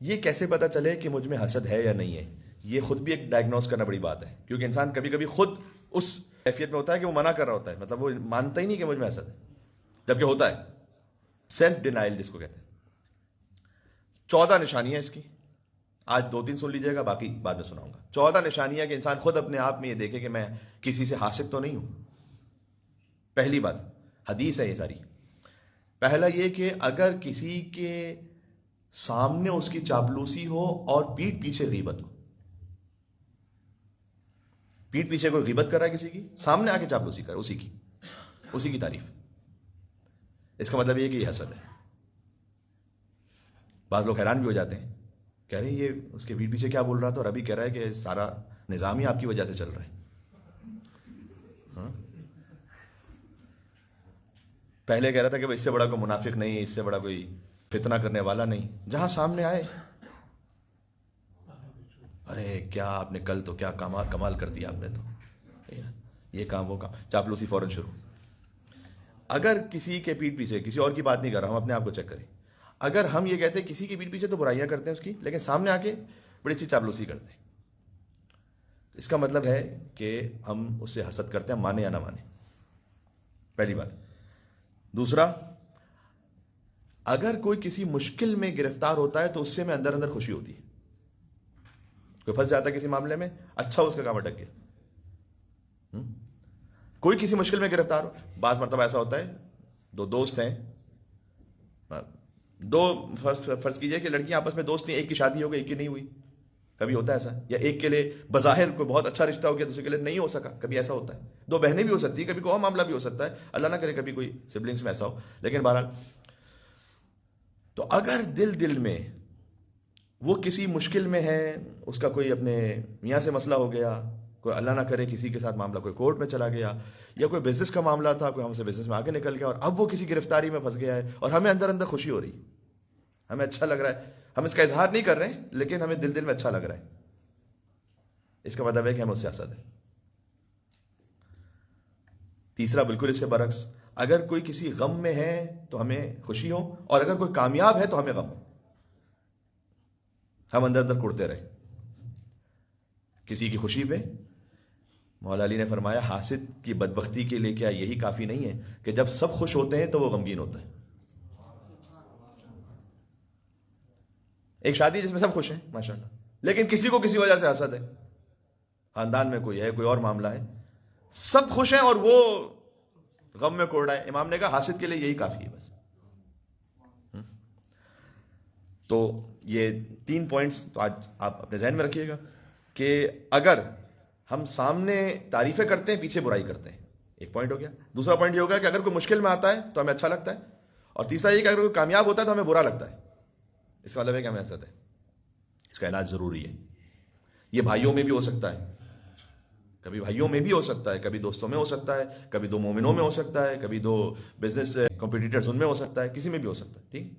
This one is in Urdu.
یہ کیسے پتہ چلے کہ مجھ میں حسد ہے یا نہیں ہے؟ یہ خود بھی ایک ڈائگنوز کرنا بڑی بات ہے، کیونکہ انسان کبھی کبھی خود اس کیفیت میں ہوتا ہے کہ وہ منع کر رہا ہوتا ہے، مطلب وہ مانتا ہی نہیں کہ مجھ میں حسد ہے، جبکہ ہوتا ہے۔ سیلف ڈینائل جس کو کہتے ہیں۔ 14 نشانیاں اس کی، آج 2-3 سن لیجئے گا، باقی بعد میں سناؤں گا۔ 14 نشانیاں کہ انسان خود اپنے آپ میں یہ دیکھے کہ میں کسی سے حاسد تو نہیں ہوں۔ پہلی بات، حدیث ہے یہ ساری۔ پہلا یہ کہ اگر کسی کے سامنے اس کی چاپلوسی ہو اور پیٹھ پیچھے غیبت ہو، پیٹھ پیچھے کوئی غیبت کر رہا ہے کسی کی، سامنے آ کے چاپلوسی کر اسی کی تعریف، اس کا مطلب یہ کہ یہ حسد ہے۔ بعض لوگ حیران بھی ہو جاتے ہیں، کہہ رہے ہیں یہ اس کے پیٹھ پیچھے کیا بول رہا تھا اور ابھی کہہ رہا ہے کہ سارا نظام ہی آپ کی وجہ سے چل رہا ہے۔ پہلے کہہ رہا تھا کہ اس سے بڑا کوئی منافق نہیں، اس سے بڑا کوئی فتنہ کرنے والا نہیں، جہاں سامنے آئے ارے کیا آپ نے کل تو کیا کمال کر دیا آپ نے، تو یہ کام وہ کام، چاپلوسی فوراً شروع۔ اگر کسی کے پیٹھ پیچھے، کسی اور کی بات نہیں کر رہا ہوں، اپنے آپ کو چیک کریں، اگر ہم یہ کہتے ہیں کسی کے پیٹھ پیچھے تو برائیاں کرتے ہیں اس کی، لیکن سامنے آ کے بڑی اچھی چاپلوسی کرتے ہیں، اس کا مطلب ہے کہ ہم اس سے حسد کرتے ہیں، مانے یا نہ مانے، پہلی بات۔ دوسرا، اگر کوئی کسی مشکل میں گرفتار ہوتا ہے تو اس سے میں اندر اندر خوشی ہوتی ہے۔ کوئی پھنس جاتا ہے کسی معاملے میں، اچھا اس کا کام اٹک گیا۔ کوئی کسی مشکل میں گرفتار ہو، بعض مرتبہ ایسا ہوتا ہے، دو دوست ہیں، دو فرض کیجئے کہ لڑکیاں آپس میں دوست ہیں، ایک کی شادی ہو گئی ایک کی نہیں ہوئی، کبھی ہوتا ہے ایسا، یا ایک کے لیے بظاہر کوئی بہت اچھا رشتہ ہو گیا دوسرے کے لیے نہیں ہو سکا، کبھی ایسا ہوتا ہے۔ دو بہنیں بھی ہو سکتی ہیں، کبھی کوئی اور معاملہ بھی ہو سکتا ہے، اللہ نہ کرے کبھی کوئی سبلنگس میں ایسا ہو، لیکن بہرحال تو اگر دل میں وہ کسی مشکل میں ہے، اس کا کوئی اپنے میاں سے مسئلہ ہو گیا، کوئی اللہ نہ کرے کسی کے ساتھ معاملہ کوئی کورٹ میں چلا گیا، یا کوئی بزنس کا معاملہ تھا، کوئی ہم سے بزنس میں آگے نکل گیا اور اب وہ کسی گرفتاری میں پھنس گیا ہے اور ہمیں اندر اندر خوشی ہو رہی، ہمیں اچھا لگ رہا ہے، ہم اس کا اظہار نہیں کر رہے ہیں لیکن ہمیں دل میں اچھا لگ رہا ہے، اس کا مطلب ہے کہ ہم اس سے حسد ہے۔ تیسرا بالکل اس سے برعکس، اگر کوئی کسی غم میں ہے تو ہمیں خوشی ہو، اور اگر کوئی کامیاب ہے تو ہمیں غم ہو، ہم اندر اندر کڑتے رہے کسی کی خوشی پہ۔ مولا علی نے فرمایا حاسد کی بدبختی کے لیے کیا یہی کافی نہیں ہے کہ جب سب خوش ہوتے ہیں تو وہ غمگین ہوتا ہے۔ ایک شادی جس میں سب خوش ہیں ماشاءاللہ، لیکن کسی کو کسی وجہ سے حسد ہے، خاندان میں کوئی ہے، کوئی اور معاملہ ہے، سب خوش ہیں اور وہ غم میں کوڑ رہا ہے، امام نے کہا حاسد کے لیے یہی کافی ہے بس۔ تو یہ 3 پوائنٹس تو آج آپ اپنے ذہن میں رکھیے گا کہ اگر ہم سامنے تعریفیں کرتے ہیں پیچھے برائی کرتے ہیں، ایک پوائنٹ ہو گیا۔ دوسرا پوائنٹ یہ ہوگا کہ اگر کوئی مشکل میں آتا ہے تو ہمیں اچھا لگتا ہے، اور تیسرا یہ کہ اگر کوئی کامیاب ہوتا ہے تو ہمیں برا لگتا ہے، اس کا مطلب ہے کہ ہمیں حسد ہے۔ اس کا علاج ضروری ہے، یہ بھائیوں میں بھی ہو سکتا ہے، کبھی بھائیوں میں بھی ہو سکتا ہے، کبھی دوستوں میں ہو سکتا ہے، کبھی دو مومنوں میں ہو سکتا ہے، کبھی دو بزنس کمپیٹیٹرز ان میں ہو سکتا ہے، کسی میں بھی ہو سکتا ہے، ٹھیک۔